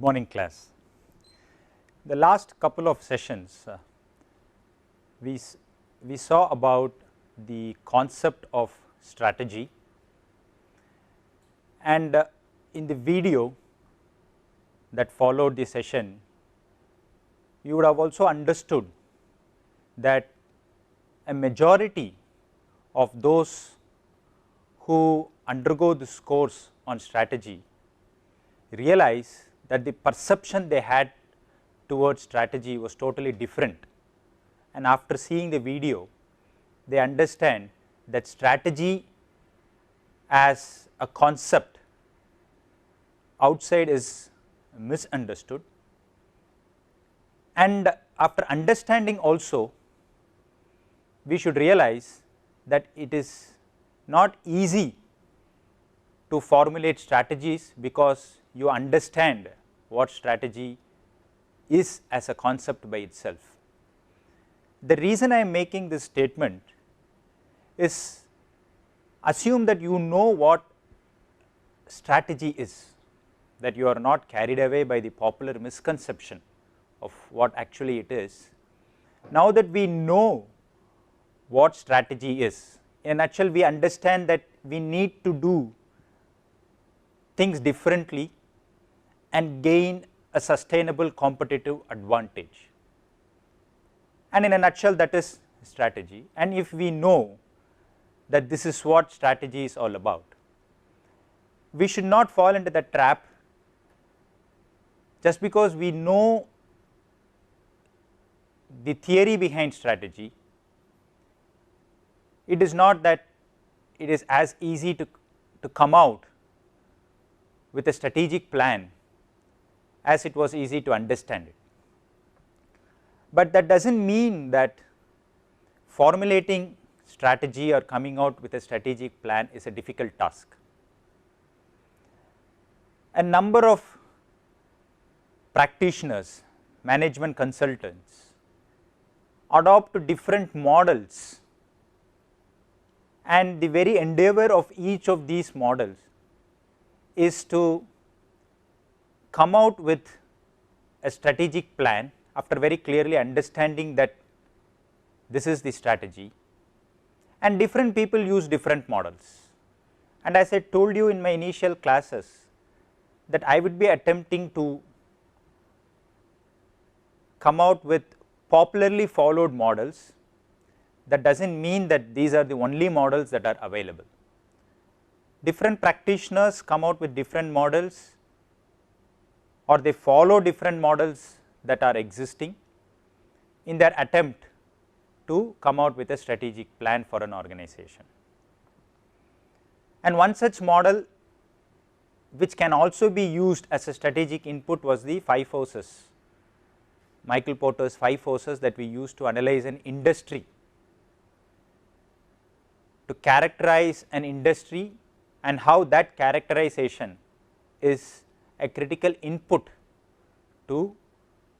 Morning class. The last couple of sessions we saw about the concept of strategy, and in the video that followed the session you would have also understood that a majority of those who undergo this course on strategy realize that the perception they had towards strategy was totally different, and after seeing the video they understand that strategy as a concept outside is misunderstood, and after understanding also we should realize that it is not easy to formulate strategies because you understand what strategy is as a concept by itself. The reason I am making this statement is, assume that you know what strategy is, that you are not carried away by the popular misconception of what actually it is. Now that we know what strategy is, in a nutshell we understand that we need to do things differently and gain a sustainable competitive advantage, and in a nutshell that is strategy. And if we know that this is what strategy is all about, we should not fall into the trap just because we know the theory behind strategy. It is not that it is as easy to come out with a strategic plan as it was easy to understand it. But that does not mean that formulating strategy or coming out with a strategic plan is a difficult task. A number of practitioners, management consultants adopt different models, and the very endeavor of each of these models is to come out with a strategic plan after very clearly understanding that this is the strategy, and different people use different models. And as I told you in my initial classes that I would be attempting to come out with popularly followed models. That does not mean that these are the only models that are available. Different practitioners come out with different models, or they follow different models that are existing in their attempt to come out with a strategic plan for an organization. And one such model which can also be used as a strategic input was the 5 forces, Michael Porter's 5 forces that we use to analyze an industry, to characterize an industry, and how that characterization is a critical input to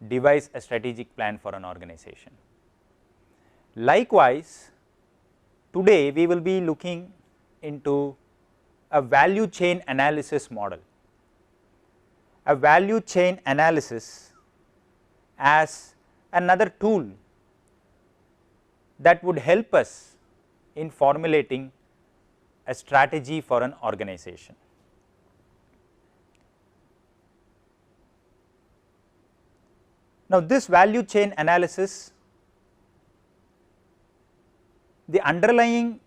devise a strategic plan for an organization. Likewise, today we will be looking into a value chain analysis model. A value chain analysis as another tool that would help us in formulating a strategy for an organization. Now, this value chain analysis, the underlying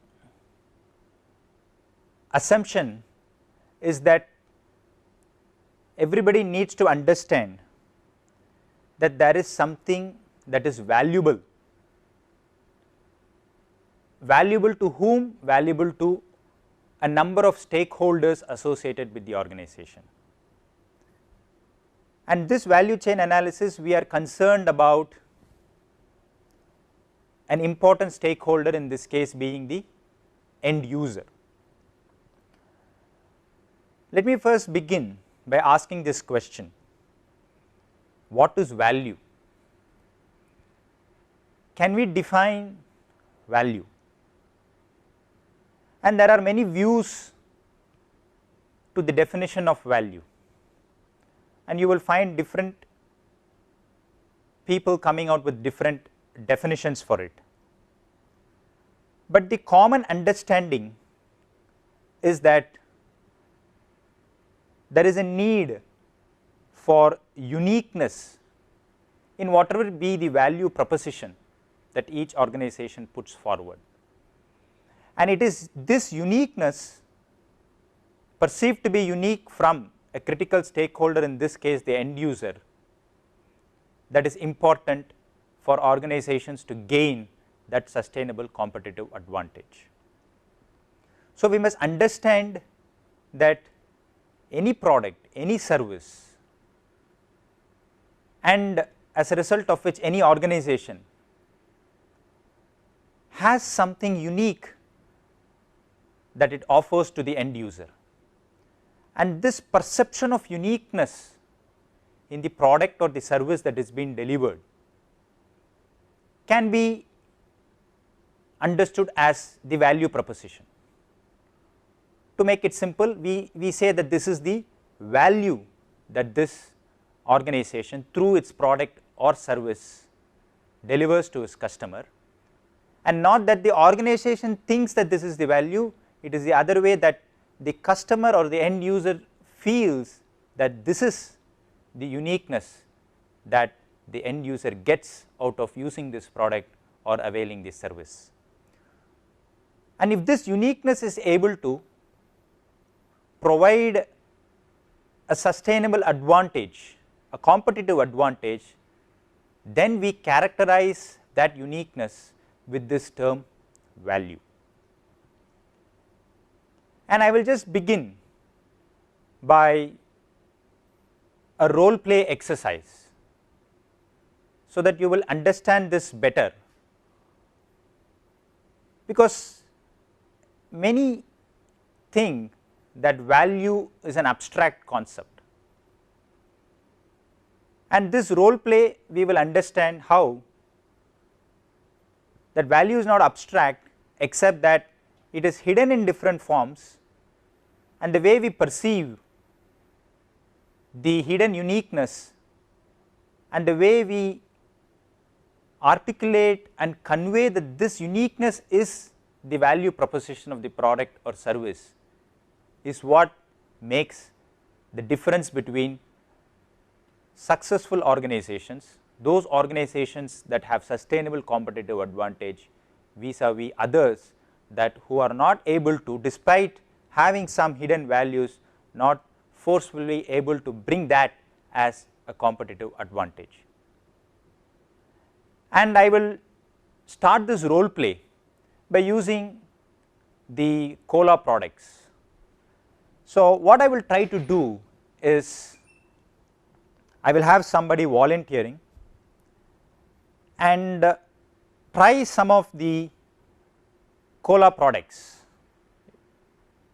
assumption is that everybody needs to understand that there is something that is valuable. Valuable to whom? Valuable to a number of stakeholders associated with the organization. And this value chain analysis, we are concerned about an important stakeholder, in this case being the end user. Let me first begin by asking this question: what is value? Can we define value? And there are many views to the definition of value. and you will find different people coming out with different definitions for it. But the common understanding is that there is a need for uniqueness in whatever be the value proposition that each organization puts forward. And it is this uniqueness, perceived to be unique from a critical stakeholder, in this case the end user, that is important for organizations to gain that sustainable competitive advantage. So, we must understand that any product, any service, and as a result of which any organization has something unique that it offers to the end user, and this perception of uniqueness in the product or the service that is being delivered can be understood as the value proposition. To make it simple, we say that this is the value that this organization through its product or service delivers to its customer, and not that the organization thinks that this is the value. It is the other way, that the customer or the end user feels that this is the uniqueness that the end user gets out of using this product or availing this service. And if this uniqueness is able to provide a sustainable advantage, a competitive advantage, then we characterize that uniqueness with this term value. And I will just begin by a role play exercise, so that you will understand this better, because many think that value is an abstract concept, and this role play we will understand how that value is not abstract, except that it is hidden in different forms, and the way we perceive the hidden uniqueness and the way we articulate and convey that this uniqueness is the value proposition of the product or service is what makes the difference between successful organizations, those organizations that have sustainable competitive advantage vis-a-vis others that who are not able to, despite having some hidden values, not forcefully able to bring that as a competitive advantage. And I will start this role play by using the cola products. So, what I will try to do is, I will have somebody volunteering and try some of the cola products,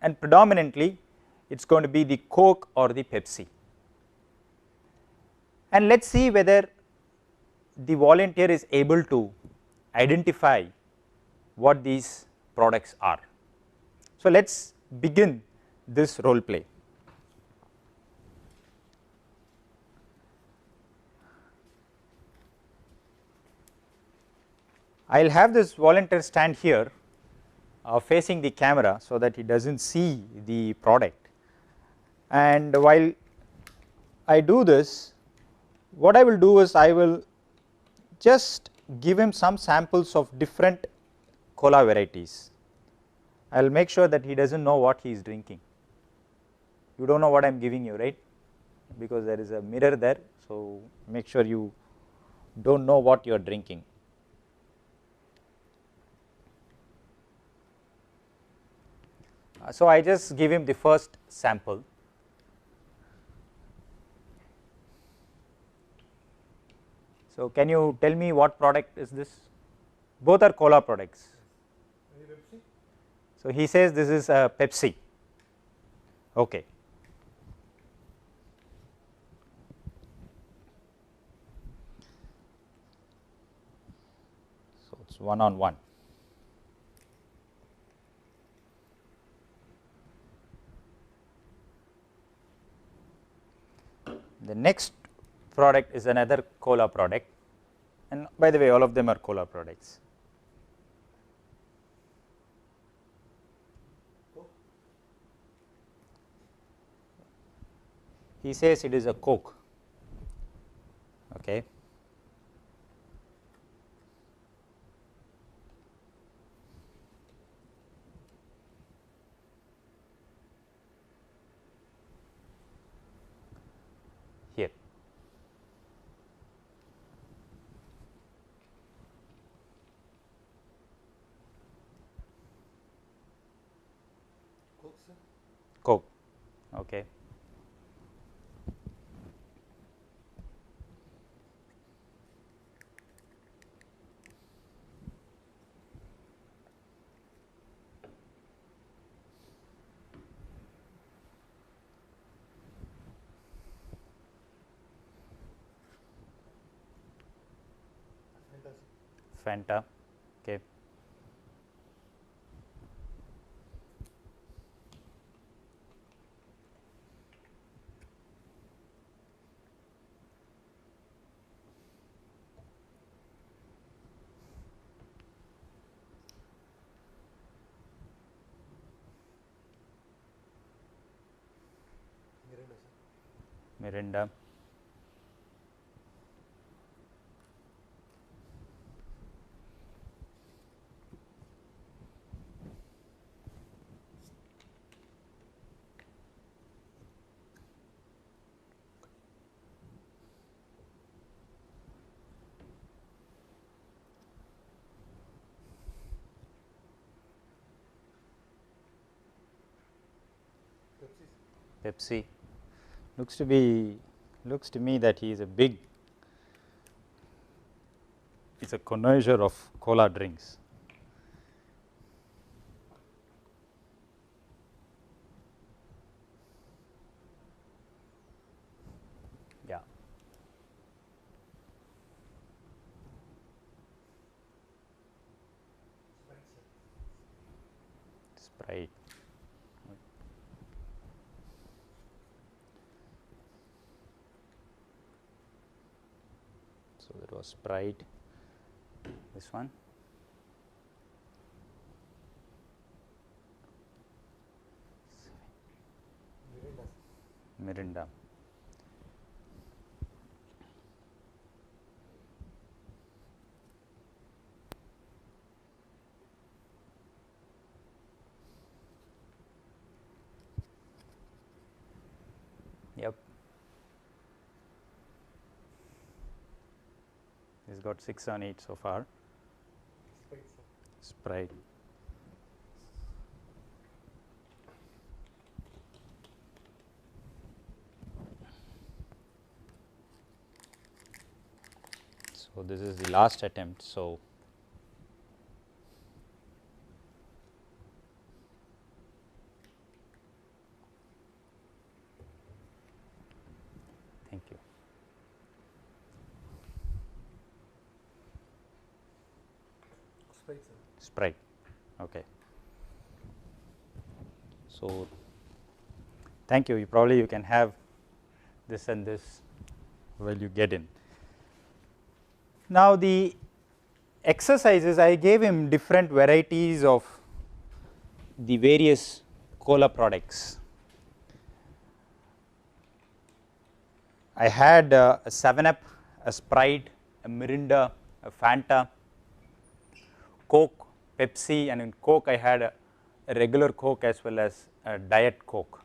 and predominantly it is going to be the Coke or the Pepsi, and let us see whether the volunteer is able to identify what these products are. So, let us begin this role play. I will have this volunteer stand here facing the camera, so that he does not see the product, and while I do this, what I will do is I will just give him some samples of different cola varieties. I will make sure that he does not know what he is drinking. You do not know what I am giving you, right, because there is a mirror there. So, make sure you do not know what you are drinking. So, I just give him the first sample. So, can you tell me what product is this? Both are cola products. So, he says this is a Pepsi. Okay. So, it is one on one. The next product is another cola product, and by the way all of them are cola products. He says it is a Coke. Okay. Here. Coke. Okay. Fanta. Okay. Mirinda. Pepsi. Looks to me that he is a big, it's a connoisseur of cola drinks. Yeah. Sprite. So that was Sprite. This one. Mirinda. Yep. He's got 6 on 8 so far. Sprite. So this is the last attempt. So thank you. Sprite. Okay. So thank you. You can have this and this while you get in. Now the exercises, I gave him different varieties of the various cola products. I had a 7-Up, a Sprite, a Mirinda, a Fanta, Coke, Pepsi, and in Coke I had a regular Coke as well as a Diet Coke.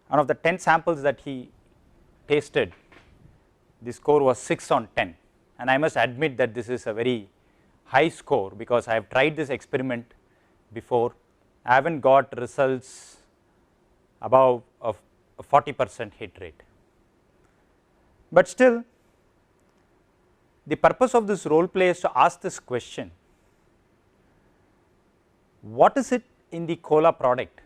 Out of the 10 samples that he tasted, the score was 6 on 10, and I must admit that this is a very high score because I have tried this experiment before. I have not got results above a 40% hit rate, but still the purpose of this role play is to ask this question: what is it in the cola product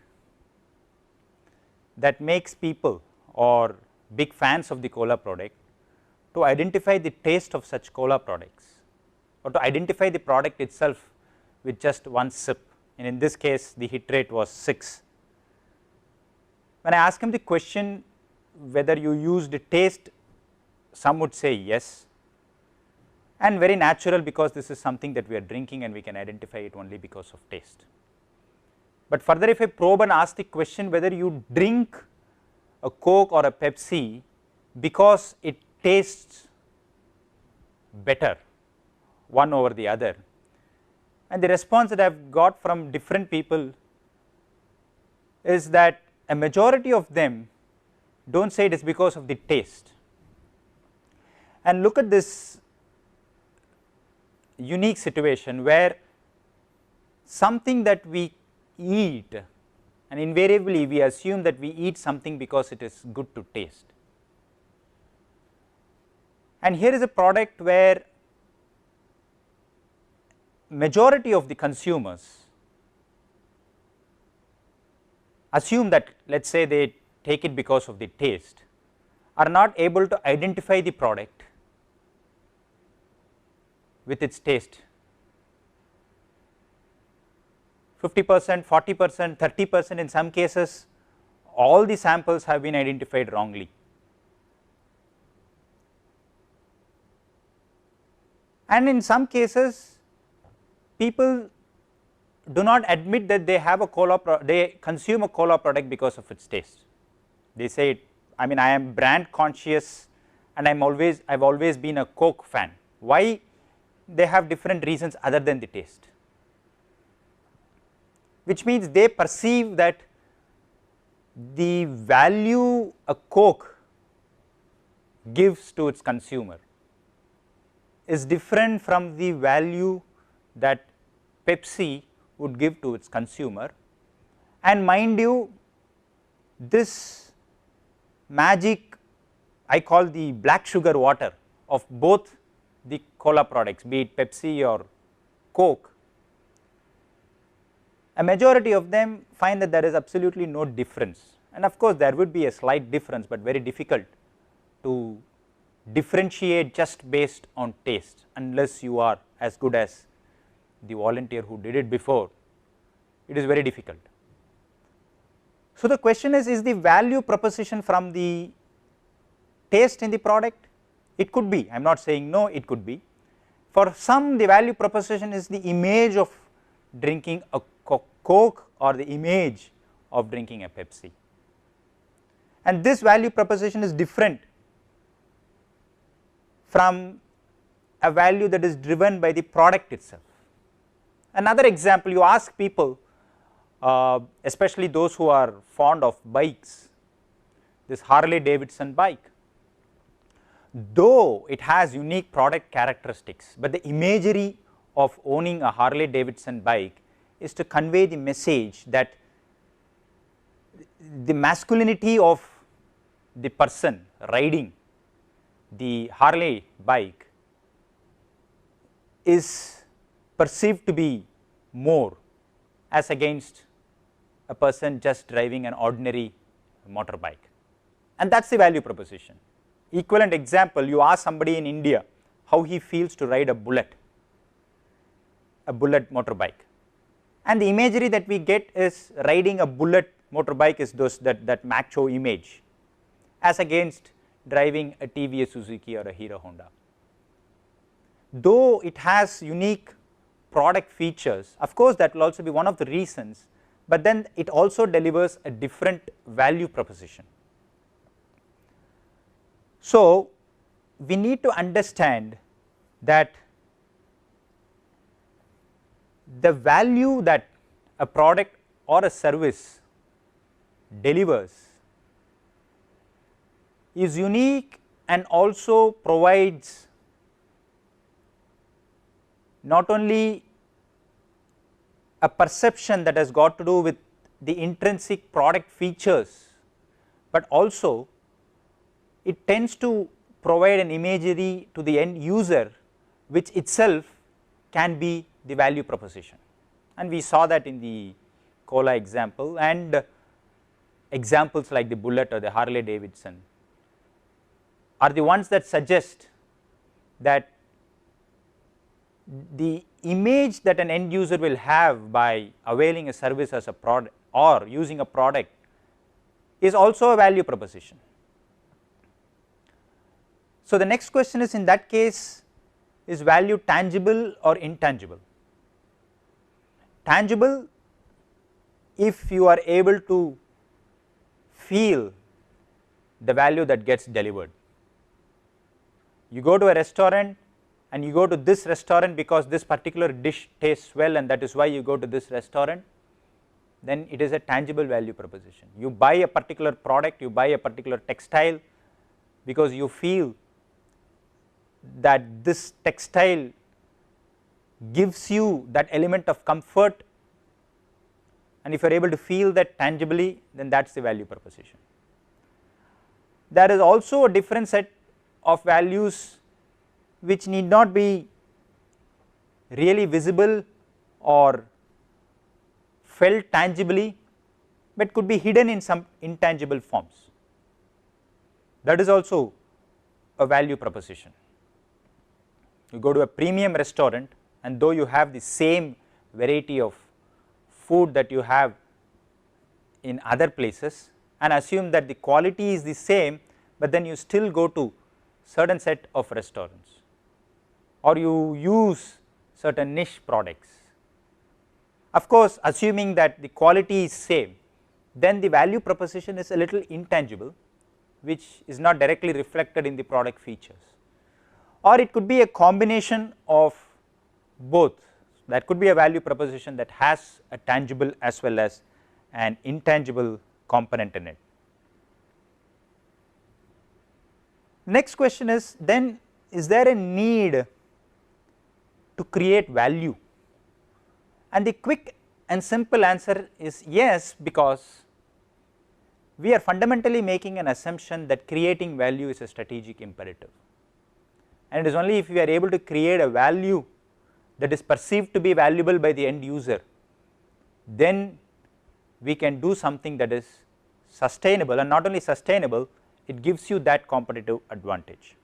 that makes people or big fans of the cola product to identify the taste of such cola products, or to identify the product itself with just one sip, and in this case the hit rate was 6. When I asked him the question, whether you used taste, some would say yes, and very natural because this is something that we are drinking and we can identify it only because of taste. But further, if I probe and ask the question whether you drink a Coke or a Pepsi because it tastes better one over the other, and the response that I have got from different people is that a majority of them do not say it is because of the taste. And look at this unique situation where something that we eat, and invariably we assume that we eat something because it is good to taste. And here is a product where majority of the consumers assume that, let us say they take it because of the taste, are not able to identify the product with its taste. 50%, 40%, 30%, in some cases all the samples have been identified wrongly. And in some cases people do not admit that they have a cola, they consume a cola product because of its taste. They say, I mean, I am brand conscious and I have always been a Coke fan. Why? They have different reasons other than the taste, which means they perceive that the value a Coke gives to its consumer is different from the value that Pepsi would give to its consumer. And mind you, this magic I call the black sugar water of both the cola products, be it Pepsi or Coke, a majority of them find that there is absolutely no difference, and of course there would be a slight difference, but very difficult to differentiate just based on taste unless you are as good as the volunteer who did it before. It is very difficult. So the question is the value proposition from the taste in the product? It could be, I am not saying no, it could be. For some the value proposition is the image of drinking a Coke or the image of drinking a Pepsi, and this value proposition is different from a value that is driven by the product itself. Another example, you ask people, especially those who are fond of bikes, this Harley Davidson bike, though it has unique product characteristics, but the imagery of owning a Harley Davidson bike is to convey the message that the masculinity of the person riding the Harley bike is perceived to be more as against a person just driving an ordinary motorbike, and that is the value proposition. Equivalent example, you ask somebody in India how he feels to ride a bullet motorbike, and the imagery that we get is riding a bullet motorbike is that macho image as against driving a TVS Suzuki or a Hero Honda. Though it has unique product features, of course that will also be one of the reasons, but then it also delivers a different value proposition. So we need to understand that the value that a product or a service delivers is unique and also provides not only a perception that has got to do with the intrinsic product features, but also it tends to provide an imagery to the end user which itself can be the value proposition, and we saw that in the cola example, and examples like the bullet or the Harley Davidson are the ones that suggest that the image that an end user will have by availing a service as a product or using a product is also a value proposition. So, the next question is, in that case, is value tangible or intangible? Tangible if you are able to feel the value that gets delivered. You go to a restaurant and you go to this restaurant because this particular dish tastes well, and that is why you go to this restaurant, then it is a tangible value proposition. You buy a particular product, you buy a particular textile because you feel that this textile gives you that element of comfort, and if you are able to feel that tangibly, then that is the value proposition. There is also a different set of values which need not be really visible or felt tangibly, but could be hidden in some intangible forms. That is also a value proposition. You go to a premium restaurant, and though you have the same variety of food that you have in other places, and assume that the quality is the same, but then you still go to certain set of restaurants, or you use certain niche products. Of course, assuming that the quality is same, then the value proposition is a little intangible, which is not directly reflected in the product features, or it could be a combination of both. That could be a value proposition that has a tangible as well as an intangible component in it. Next question is, then, is there a need to create value? And the quick and simple answer is yes, because we are fundamentally making an assumption that creating value is a strategic imperative, and it is only if we are able to create a value that is perceived to be valuable by the end user, then we can do something that is sustainable, and not only sustainable, it gives you that competitive advantage.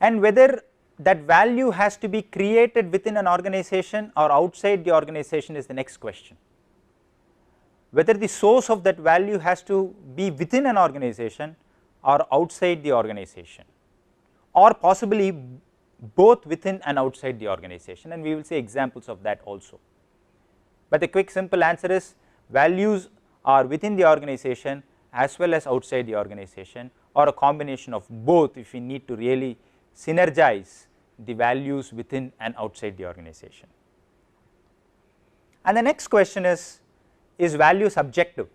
And whether that value has to be created within an organization or outside the organization is the next question. Whether the source of that value has to be within an organization or outside the organization, or possibly both within and outside the organization, and we will see examples of that also. But the quick simple answer is, values are within the organization as well as outside the organization, or a combination of both if we need to really synergize the values within and outside the organization. And the next question is value subjective?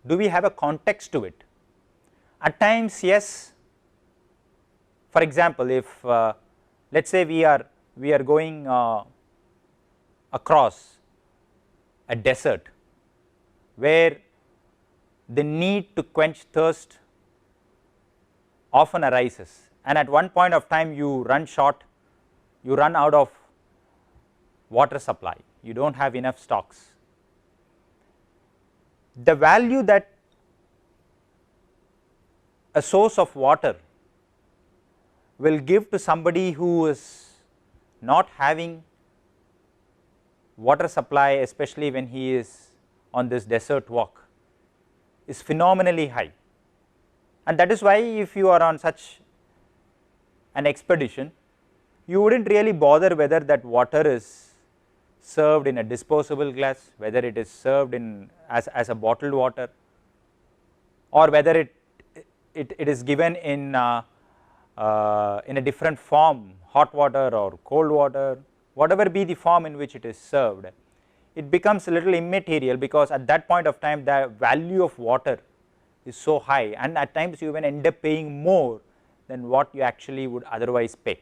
Do we have a context to it? At times, yes. For example, if let us say we are going across a desert where the need to quench thirst often arises, and at one point of time you run short, you run out of water supply, you do not have enough stocks. The value that a source of water will give to somebody who is not having water supply, especially when he is on this desert walk, is phenomenally high. And that is why if you are on such an expedition, you would not really bother whether that water is served in a disposable glass, whether it is served in as a bottled water, or whether it is given in a different form, hot water or cold water, whatever be the form in which it is served. It becomes a little immaterial, because at that point of time the value of water is so high, and at times you even end up paying more than what you actually would otherwise pay.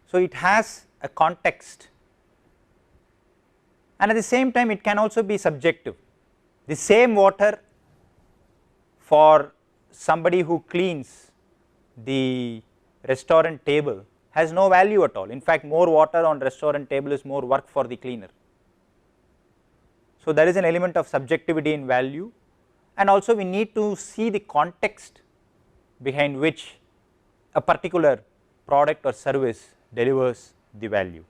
So, it has a context, and at the same time it can also be subjective. The same water for somebody who cleans the restaurant table has no value at all. In fact, more water on restaurant table is more work for the cleaner. So, there is an element of subjectivity in value, and also we need to see the context behind which a particular product or service delivers the value.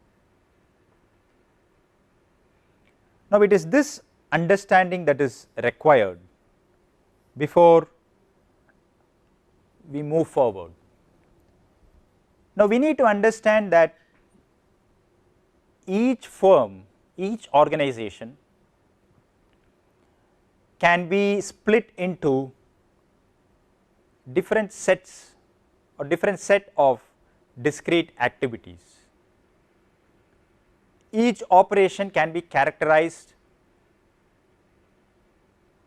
Now, it is this understanding that is required before we move forward. Now, we need to understand that each firm, each organization can be split into different sets or different set of discrete activities. Each operation can be characterized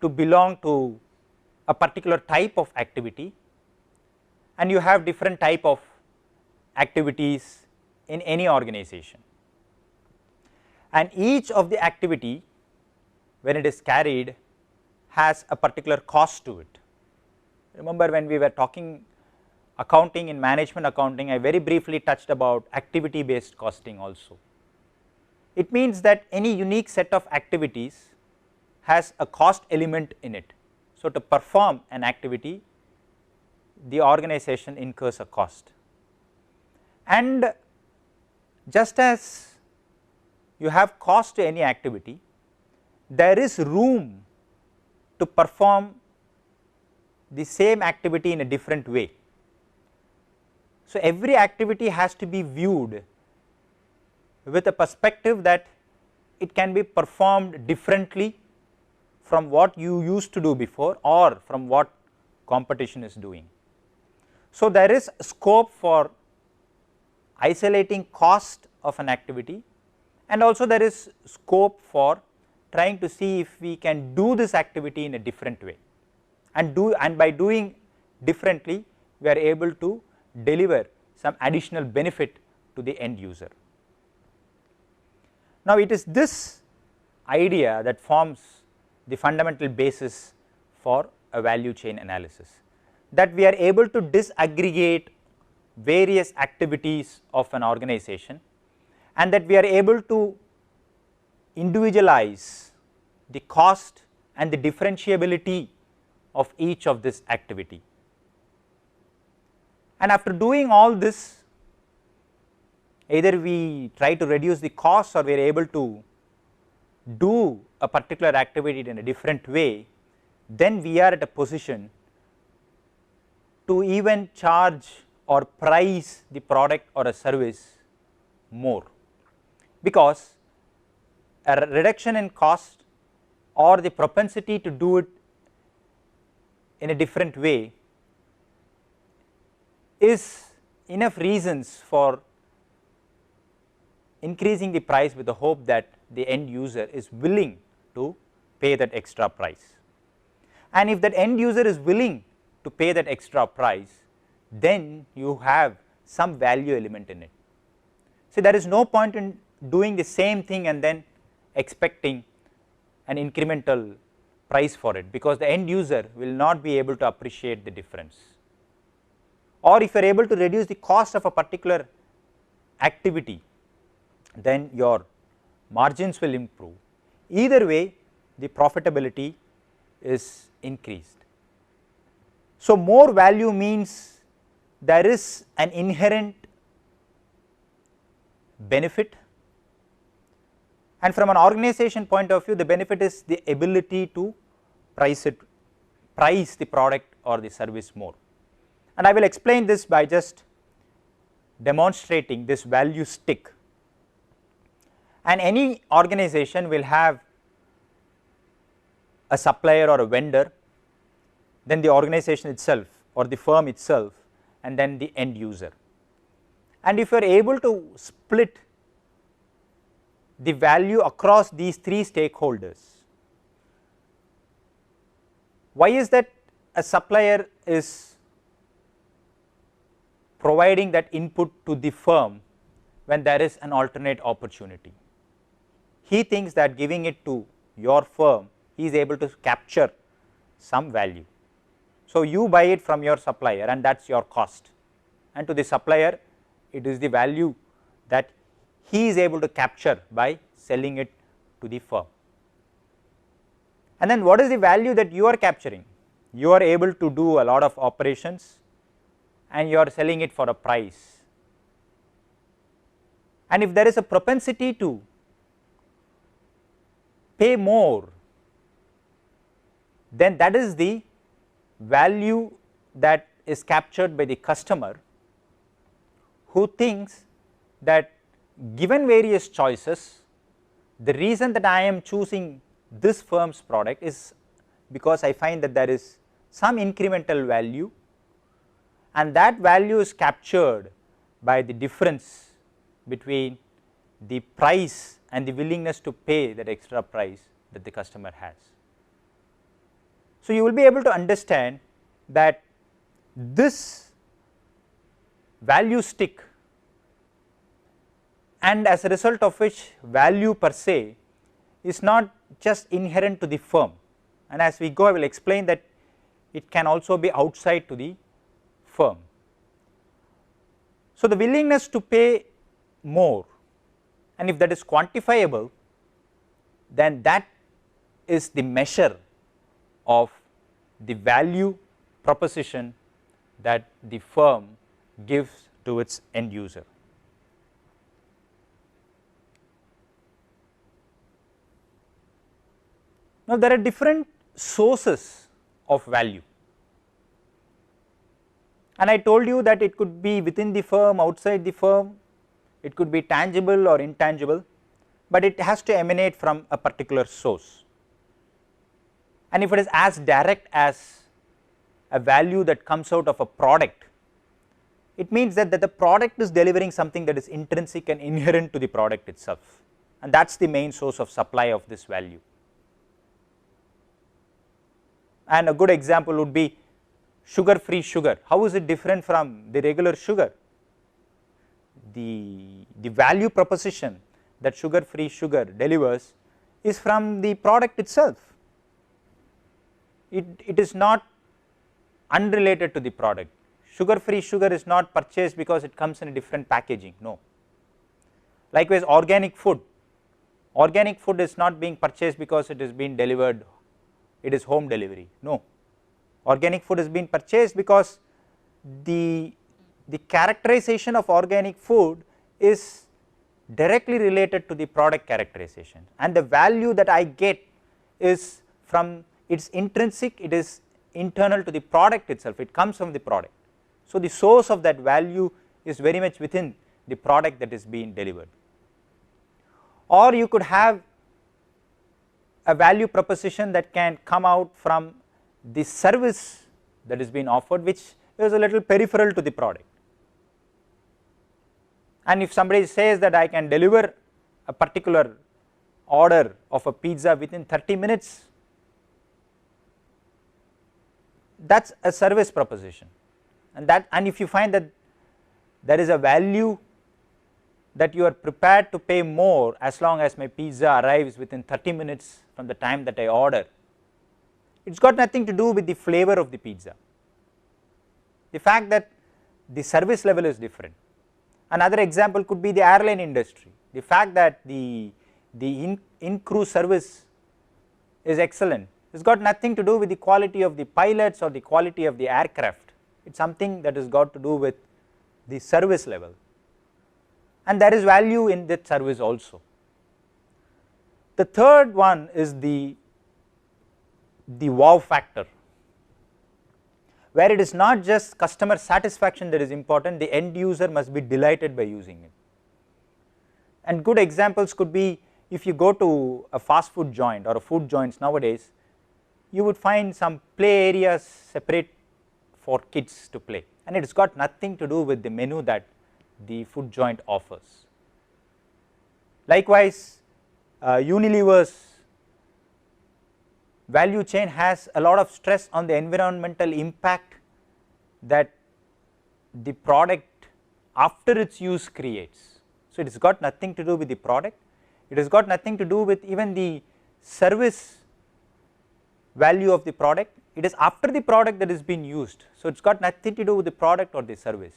to belong to a particular type of activity, and you have different type of activities in any organization, and each of the activity, when it is carried, has a particular cost to it. Remember, when we were talking accounting in management accounting, I very briefly touched about activity based costing also. It means that any unique set of activities has a cost element in it. So, to perform an activity, the organization incurs a cost, and just as you have cost to any activity, there is room to perform the same activity in a different way. So, every activity has to be viewed with a perspective that it can be performed differently from what you used to do before or from what competition is doing. So, there is scope for isolating cost of an activity, and also there is scope for trying to see if we can do this activity in a different way, and by doing differently we are able to deliver some additional benefit to the end user. Now, it is this idea that forms the fundamental basis for a value chain analysis, that we are able to disaggregate various activities of an organization, and that we are able to individualize the cost and the differentiability of each of this activity. And after doing all this, either we try to reduce the cost or we are able to do a particular activity in a different way, then we are at a position to even charge or price the product or a service more, because a reduction in cost or the propensity to do it in a different way is enough reasons for increasing the price with the hope that the end user is willing to pay that extra price. And if that end user is willing to pay that extra price, then you have some value element in it. So, there is no point in doing the same thing and then expecting an incremental price for it, because the end user will not be able to appreciate the difference. Or if you are able to reduce the cost of a particular activity, then your margins will improve. Either way, the profitability is increased. So, more value means there is an inherent benefit, and from an organization point of view, the benefit is the ability to price the product or the service more. And I will explain this by just demonstrating this value stick. And any organization will have a supplier or a vendor, then the organization itself or the firm itself, and then the end user. And if you are able to split the value across these three stakeholders, why is that a supplier is providing that input to the firm when there is an alternate opportunity? He thinks that giving it to your firm, he is able to capture some value. So, you buy it from your supplier and that is your cost, and to the supplier it is the value that he is able to capture by selling it to the firm. And then what is the value that you are capturing? You are able to do a lot of operations and you are selling it for a price. And if there is a propensity to pay more, then that is the value that is captured by the customer, who thinks that given various choices, the reason that I am choosing this firm's product is because I find that there is some incremental value, and that value is captured by the difference between the price and the willingness to pay that extra price that the customer has. So, you will be able to understand that this value stick, and as a result of which value per se is not just inherent to the firm, and as we go I will explain that it can also be outside to the firm. So, the willingness to pay more, and if that is quantifiable, then that is the measure of the value proposition that the firm gives to its end user. Now, there are different sources of value, and I told you that it could be within the firm, outside the firm, it could be tangible or intangible, but it has to emanate from a particular source. And if it is as direct as a value that comes out of a product, it means that the product is delivering something that is intrinsic and inherent to the product itself, and that is the main source of supply of this value. And a good example would be sugar free sugar. How is it different from the regular sugar? The value proposition that sugar free sugar delivers is from the product itself. It is not unrelated to the product. Sugar free sugar is not purchased because it comes in a different packaging, no. Likewise, organic food is not being purchased because it is being delivered, it is home delivery, no. Organic food is being purchased because the characterization of organic food is directly related to the product characterization, and the value that I get is from its intrinsic, it is internal to the product itself, it comes from the product. So, the source of that value is very much within the product that is being delivered. Or you could have a value proposition that can come out from the service that is being offered, which is a little peripheral to the product. And if somebody says that I can deliver a particular order of a pizza within 30 minutes, that is a service proposition, and if you find that there is a value that you are prepared to pay more as long as my pizza arrives within 30 minutes from the time that I order, it has got nothing to do with the flavor of the pizza, the fact that the service level is different. Another example could be the airline industry, the fact that the in-crew service is excellent, it has got nothing to do with the quality of the pilots or the quality of the aircraft, it is something that has got to do with the service level, and there is value in that service also. The third one is the wow factor, where it is not just customer satisfaction that is important, the end user must be delighted by using it. And good examples could be, if you go to a fast food joint or a food joints nowadays, you would find some play areas separate for kids to play, and it has got nothing to do with the menu that the food joint offers. Likewise, Unilever's value chain has a lot of stress on the environmental impact that the product after its use creates. So, it has got nothing to do with the product, it has got nothing to do with even the service value of the product, it is after the product that is being used. So, it has got nothing to do with the product or the service,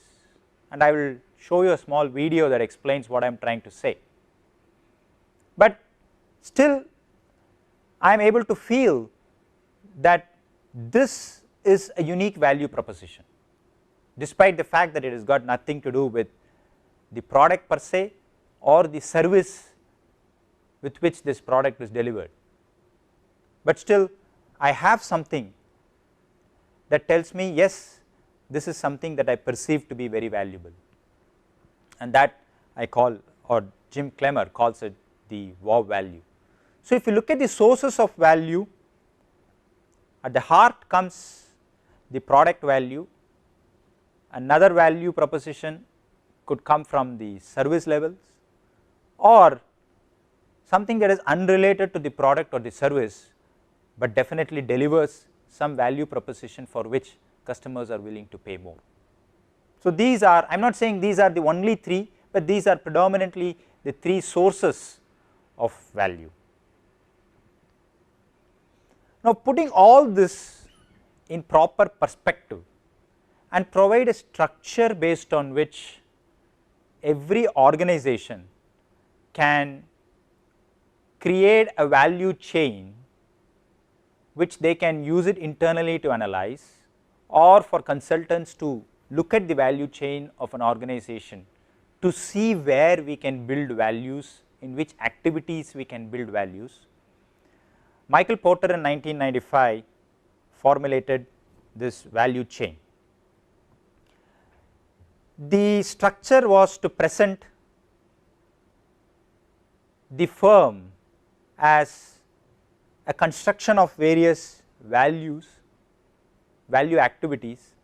and I will show you a small video that explains what I am trying to say. But still I am able to feel that this is a unique value proposition, despite the fact that it has got nothing to do with the product per se or the service with which this product is delivered, but still I have something that tells me, yes, this is something that I perceive to be very valuable, and that I call, or Jim Clemmer calls it, the wow value. So, if you look at the sources of value, at the heart comes the product value. Another value proposition could come from the service levels, or something that is unrelated to the product or the service, but definitely delivers some value proposition for which customers are willing to pay more. So, these are, I am not saying these are the only three, but these are predominantly the three sources of value. Now, putting all this in proper perspective and provide a structure based on which every organization can create a value chain which they can use it internally to analyze, or for consultants to look at the value chain of an organization to see where we can build values, in which activities we can build values. Michael Porter in 1995 formulated this value chain. The structure was to present the firm as a construction of various values, value activities,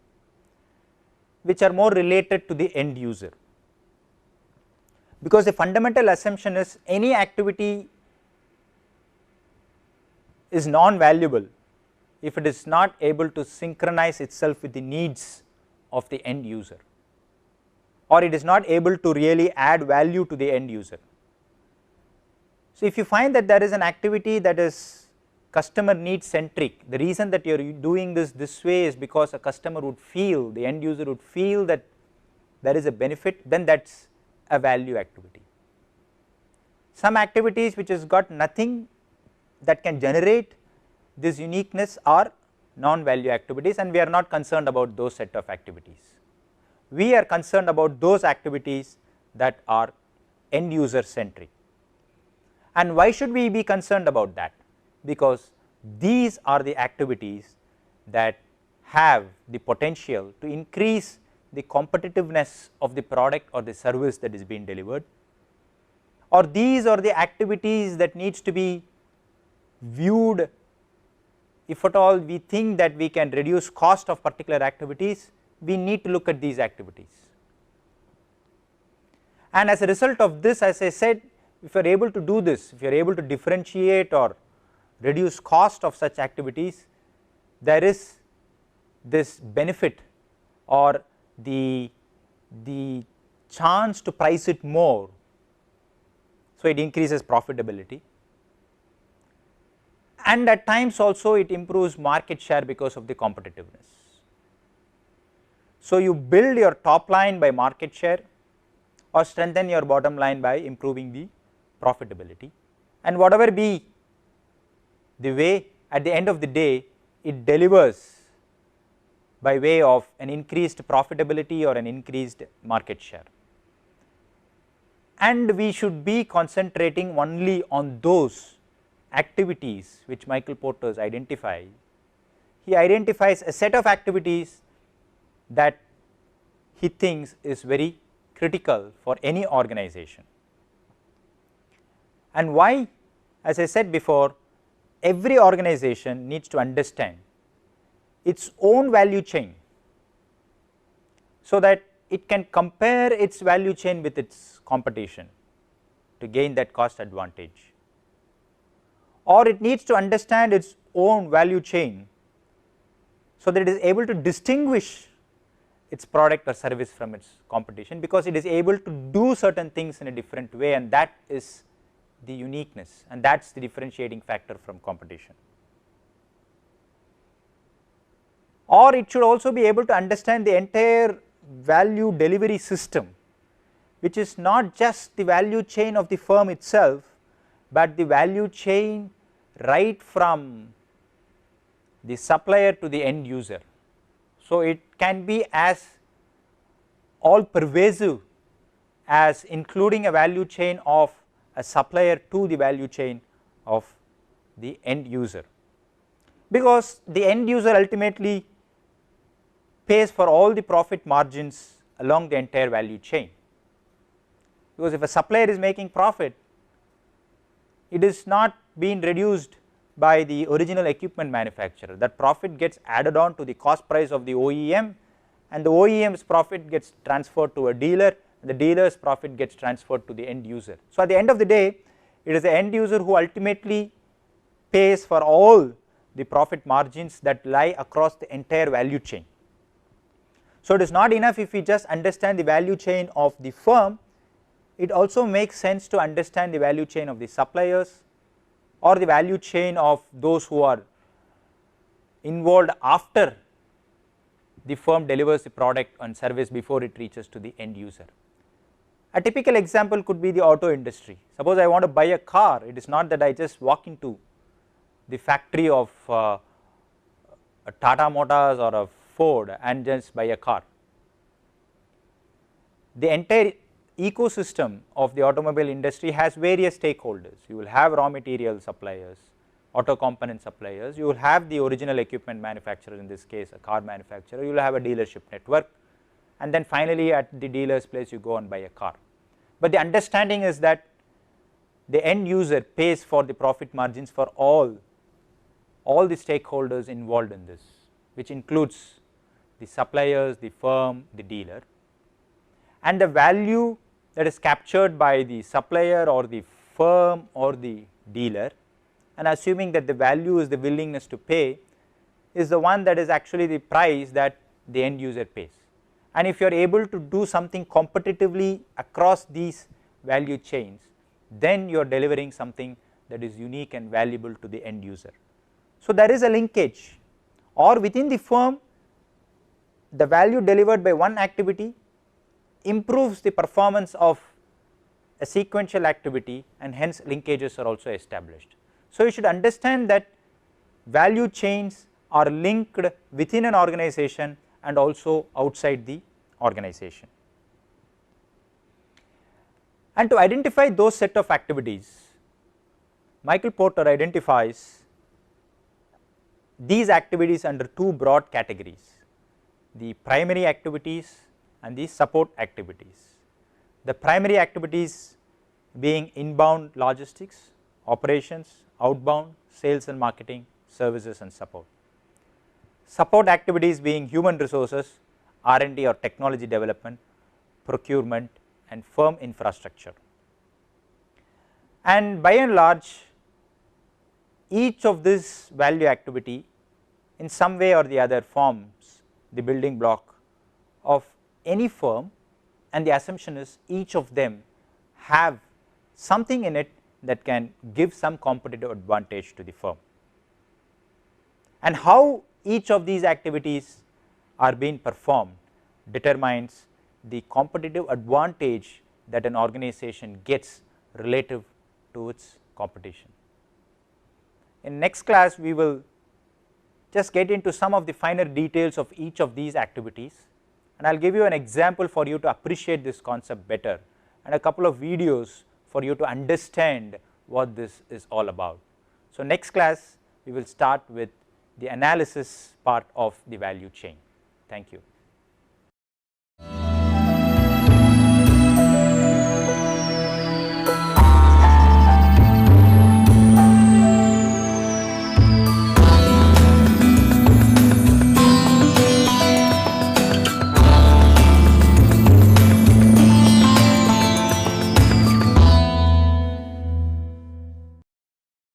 which are more related to the end user, because the fundamental assumption is any activity is non-valuable if it is not able to synchronize itself with the needs of the end user, or it is not able to really add value to the end user. So, if you find that there is an activity that is customer need centric, the reason that you are doing this way is because a customer would feel, the end user would feel that there is a benefit, then that is a value activity. Some activities which has got nothing that can generate this uniqueness are non-value activities, and we are not concerned about those set of activities. We are concerned about those activities that are end user centric. And why should we be concerned about that? Because these are the activities that have the potential to increase the competitiveness of the product or the service that is being delivered, or these are the activities that needs to be viewed. If at all we think that we can reduce cost of particular activities, we need to look at these activities. And as a result of this, as I said, if you are able to do this, if you are able to differentiate or reduce cost of such activities, there is this benefit or the chance to price it more. So, it increases profitability, and at times also it improves market share because of the competitiveness. So, you build your top line by market share or strengthen your bottom line by improving the profitability, and whatever be the way, at the end of the day it delivers by way of an increased profitability or an increased market share. And we should be concentrating only on those activities which Michael Porter identifies. He identifies a set of activities that he thinks is very critical for any organization. And why? As I said before, every organization needs to understand its own value chain, so that it can compare its value chain with its competition to gain that cost advantage, or it needs to understand its own value chain, so that it is able to distinguish its product or service from its competition, because it is able to do certain things in a different way, and that is the uniqueness, and that is the differentiating factor from competition. Or it should also be able to understand the entire value delivery system, which is not just the value chain of the firm itself, but the value chain right from the supplier to the end user. So, it can be as all pervasive as including a value chain of a supplier to the value chain of the end user, because the end user ultimately pays for all the profit margins along the entire value chain, because if a supplier is making profit, it is not being reduced by the original equipment manufacturer. That profit gets added on to the cost price of the OEM, and the OEM's profit gets transferred to a dealer, and the dealer's profit gets transferred to the end user. So at the end of the day, it is the end user who ultimately pays for all the profit margins that lie across the entire value chain. So it is not enough if we just understand the value chain of the firm, it also makes sense to understand the value chain of the suppliers or the value chain of those who are involved after the firm delivers the product and service before it reaches to the end user. A typical example could be the auto industry. Suppose I want to buy a car, it is not that I just walk into the factory of a Tata Motors or a Ford and just buy a car. The entire ecosystem of the automobile industry has various stakeholders. You will have raw material suppliers, auto component suppliers, you will have the original equipment manufacturer, in this case a car manufacturer, you will have a dealership network, and then finally at the dealer's place you go and buy a car. But the understanding is that the end user pays for the profit margins for all the stakeholders involved in this, which includes the suppliers, the firm, the dealer, and the value that is captured by the supplier or the firm or the dealer, and assuming that the value is the willingness to pay, is the one that is actually the price that the end user pays. And if you are able to do something competitively across these value chains, then you are delivering something that is unique and valuable to the end user. So there is a linkage, or within the firm the value delivered by one activity improves the performance of a sequential activity, and hence linkages are also established. So you should understand that value chains are linked within an organization and also outside the organization. And to identify those set of activities, Michael Porter identifies these activities under two broad categories: the primary activities and the support activities. The primary activities being inbound logistics, operations, outbound sales and marketing, services and support. Support activities being human resources, R&D or technology development, procurement and firm infrastructure. And by and large, each of this value activity in some way or the other forms the building block of any firm, and the assumption is each of them have something in it that can give some competitive advantage to the firm. And how each of these activities are being performed determines the competitive advantage that an organization gets relative to its competition. In next class we will just get into some of the finer details of each of these activities, and I will give you an example for you to appreciate this concept better, and a couple of videos for you to understand what this is all about. So next class we will start with the analysis part of the value chain. Thank you.